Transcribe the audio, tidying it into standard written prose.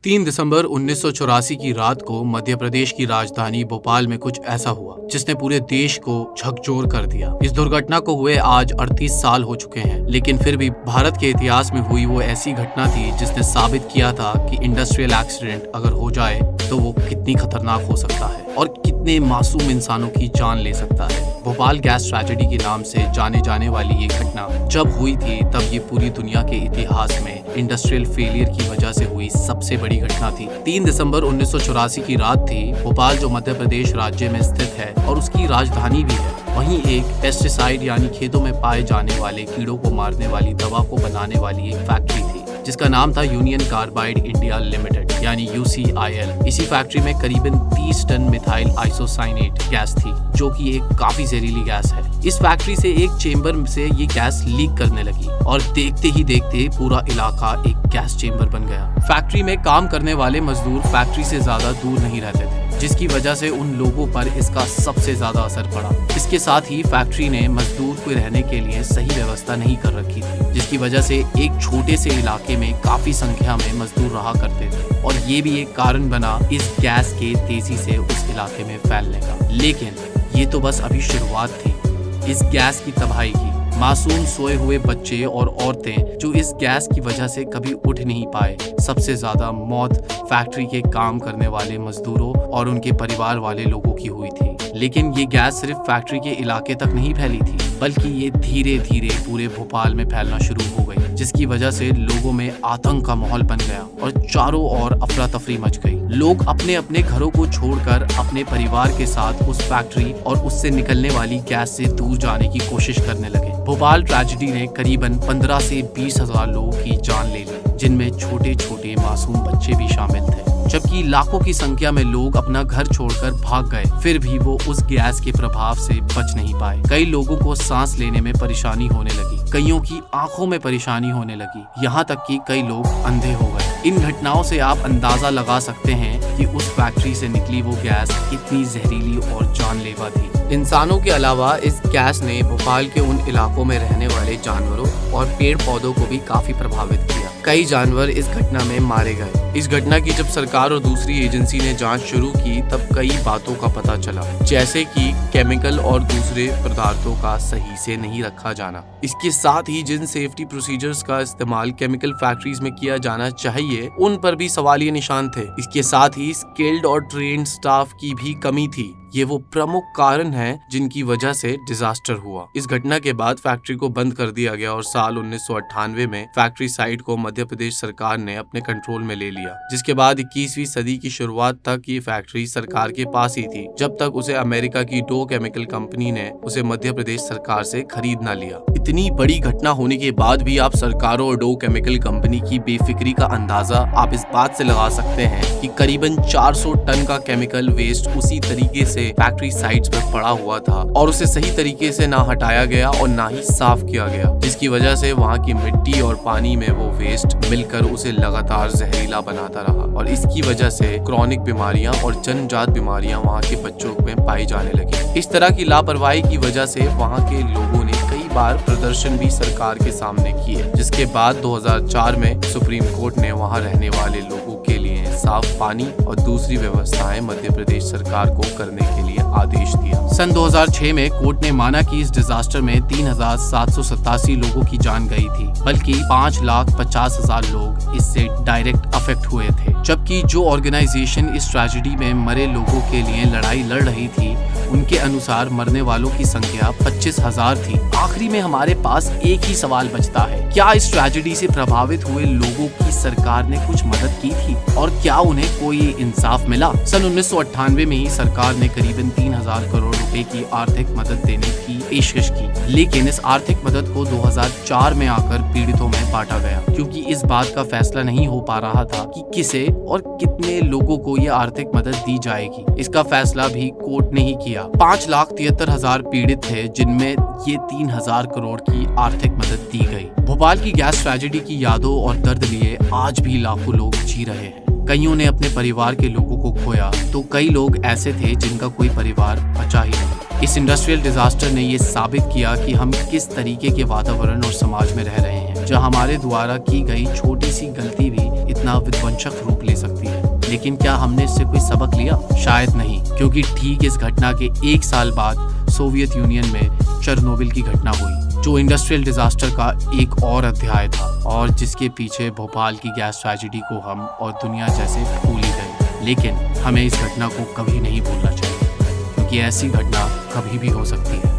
3 दिसंबर 1984 की रात को मध्य प्रदेश की राजधानी भोपाल में कुछ ऐसा हुआ जिसने पूरे देश को झकझोर कर दिया। इस दुर्घटना को हुए आज 38 साल हो चुके हैं, लेकिन फिर भी भारत के इतिहास में हुई वो ऐसी घटना थी जिसने साबित किया था कि इंडस्ट्रियल एक्सीडेंट अगर हो जाए तो वो कितनी खतरनाक हो सकता है और कितने मासूम इंसानों की जान ले सकता है। भोपाल गैस ट्रेजेडी के नाम से जाने जाने वाली ये घटना जब हुई थी तब ये पूरी दुनिया के इतिहास में इंडस्ट्रियल फेलियर की वजह से हुई सबसे बड़ी घटना थी। 3 दिसंबर 1984 की रात थी। भोपाल जो मध्य प्रदेश राज्य में स्थित है और उसकी राजधानी भी है, वहीं एक पेस्टिसाइड यानी खेतों में पाए जाने वाले कीड़ों को मारने वाली दवा को बनाने वाली एक फैक्ट्री थी जिसका नाम था यूनियन कार्बाइड इंडिया लिमिटेड यानी UCIL। इसी फैक्ट्री में करीबन 30 टन मिथाइल आइसोसाइनेट गैस थी जो कि एक काफी जहरीली गैस है। इस फैक्ट्री से एक चेंबर से ये गैस लीक करने लगी और देखते ही देखते पूरा इलाका एक गैस चेंबर बन गया। फैक्ट्री में काम करने वाले मजदूर फैक्ट्री से ज्यादा दूर नहीं रहते थे, जिसकी वजह से उन लोगों पर इसका सबसे ज्यादा असर पड़ा। इसके साथ ही फैक्ट्री ने मजदूर को रहने के लिए सही व्यवस्था नहीं कर रखी थी, जिसकी वजह से एक छोटे से इलाके में काफी संख्या में मजदूर रहा करते थे और ये भी एक कारण बना इस गैस के तेजी से उस इलाके में फैलने का। लेकिन ये तो बस अभी शुरुआत थी इस गैस की तबाही की। मासूम सोए हुए बच्चे और औरतें जो इस गैस की वजह से कभी उठ नहीं पाए। सबसे ज्यादा मौत फैक्ट्री के काम करने वाले मजदूरों और उनके परिवार वाले लोगों की हुई थी। लेकिन ये गैस सिर्फ फैक्ट्री के इलाके तक नहीं फैली थी, बल्कि ये धीरे धीरे पूरे भोपाल में फैलना शुरू हो गई, जिसकी वजह से लोगों में आतंक का माहौल बन गया और चारों ओर अफरा तफरी मच गई। लोग अपने अपने घरों को छोड़कर अपने परिवार के साथ उस फैक्ट्री और उससे निकलने वाली गैस से दूर जाने की कोशिश करने लगे। भोपाल ट्रेजेडी ने करीबन 15 से 20 हजार लोगों की जान ले ली, जिनमें छोटे छोटे मासूम बच्चे भी शामिल थे। जबकि लाखों की संख्या में लोग अपना घर छोड़कर भाग गए, फिर भी वो उस गैस के प्रभाव से बच नहीं पाए। कई लोगों को सांस लेने में परेशानी होने लगी, कईयों की आंखों में परेशानी होने लगी, यहाँ तक कि कई लोग अंधे हो गए। इन घटनाओं से आप अंदाजा लगा सकते हैं कि उस फैक्ट्री से निकली वो गैस कितनी जहरीली और जानलेवा थी। इंसानों के अलावा इस गैस ने भोपाल के उन इलाकों में रहने वाले जानवरों और पेड़ पौधों को भी काफी प्रभावित किया। कई जानवर इस घटना में मारे गए। इस घटना की जब सरकार और दूसरी एजेंसी ने जांच शुरू की तब कई बातों का पता चला, जैसे कि केमिकल और दूसरे पदार्थों का सही से नहीं रखा जाना। इसके साथ ही जिन सेफ्टी प्रोसीजर्स का इस्तेमाल केमिकल फैक्ट्रीज में किया जाना चाहिए उन पर भी सवालिया निशान थे। इसके साथ ही स्किल्ड और ट्रेन्ड स्टाफ की भी कमी थी। ये वो प्रमुख कारण हैं जिनकी वजह से डिजास्टर हुआ। इस घटना के बाद फैक्ट्री को बंद कर दिया गया और साल 1998 में फैक्ट्री साइट को मध्य प्रदेश सरकार ने अपने कंट्रोल में ले लिया, जिसके बाद 21वीं सदी की शुरुआत तक ये फैक्ट्री सरकार के पास ही थी, जब तक उसे अमेरिका की डो केमिकल कंपनी ने उसे मध्य प्रदेश सरकार से खरीद ना लिया। इतनी बड़ी घटना होने के बाद भी आप सरकारों और डो केमिकल कंपनी की बेफिक्री का अंदाजा आप इस बात से लगा सकते हैं कि करीबन 400 टन का केमिकल वेस्ट उसी तरीके से फैक्ट्री साइट्स पर पड़ा हुआ था और उसे सही तरीके से ना हटाया गया और ना ही साफ किया गया, जिसकी वजह से वहाँ की मिट्टी और पानी में वो वेस्ट मिलकर उसे लगातार जहरीला बनाता रहा और इसकी वजह से क्रॉनिक बीमारियां और जन्मजात बीमारियां वहाँ के बच्चों में पाई जाने लगी। इस तरह की लापरवाही की वजह से वहाँ के लोगों ने कई बार प्रदर्शन भी सरकार के सामने किए, जिसके बाद 2004 में सुप्रीम कोर्ट ने वहाँ रहने वाले लोगों के लिए साफ पानी और दूसरी व्यवस्थाएं मध्य प्रदेश सरकार को करने के लिए आदेश दिया। सन 2006 में कोर्ट ने माना कि इस डिजास्टर में 3,787 लोगों की जान गई थी, बल्कि 5,50,000 लोग इससे डायरेक्ट अफेक्ट हुए थे। जबकि जो ऑर्गेनाइजेशन इस ट्रेजेडी में मरे लोगों के लिए लड़ाई लड़ रही थी, उनके अनुसार मरने वालों की संख्या 25,000 थी। आखिरी में हमारे पास एक ही सवाल बचता है, क्या इस ट्रेजेडी से प्रभावित हुए लोगों की सरकार ने कुछ मदद की थी और क्या उन्हें कोई इंसाफ मिला? सन 1998 में ही सरकार ने करीबन 3,000 करोड़ रुपए की आर्थिक मदद देने की पेशकश की, लेकिन इस आर्थिक मदद को 2004 में आकर पीड़ितों में बांटा गया, क्योंकि इस बात का फैसला नहीं हो पा रहा था कि किसे और कितने लोगों को ये आर्थिक मदद दी जाएगी। इसका फैसला भी कोर्ट ने ही किया। 5,73,000 पीड़ित थे, जिनमें ये 3,000 करोड़ की आर्थिक मदद दी गई। भोपाल की गैस ट्रेजेडी की यादों और दर्द लिए आज भी लाखों लोग जी रहे हैं। कईयों ने अपने परिवार के लोगों को खोया, तो कई लोग ऐसे थे जिनका कोई परिवार बचा ही नहीं। इस इंडस्ट्रियल डिजास्टर ने ये साबित किया कि हम किस तरीके के वातावरण और समाज में रह रहे हैं। जब हमारे द्वारा की गई छोटी सी गलती भी इतना विध्वंसक रूप ले सकती है। लेकिन क्या हमने इससे कोई सबक लिया? शायद नहीं, क्योंकि ठीक इस घटना के 1 साल बाद सोवियत यूनियन में चेरनोबिल की घटना हुई, जो इंडस्ट्रियल डिजास्टर का एक और अध्याय था और जिसके पीछे भोपाल की गैस ट्रेजेडी को हम और दुनिया जैसे भूल ही गए। लेकिन हमें इस घटना को कभी नहीं भूलना चाहिए, क्योंकि ऐसी घटना कभी भी हो सकती है।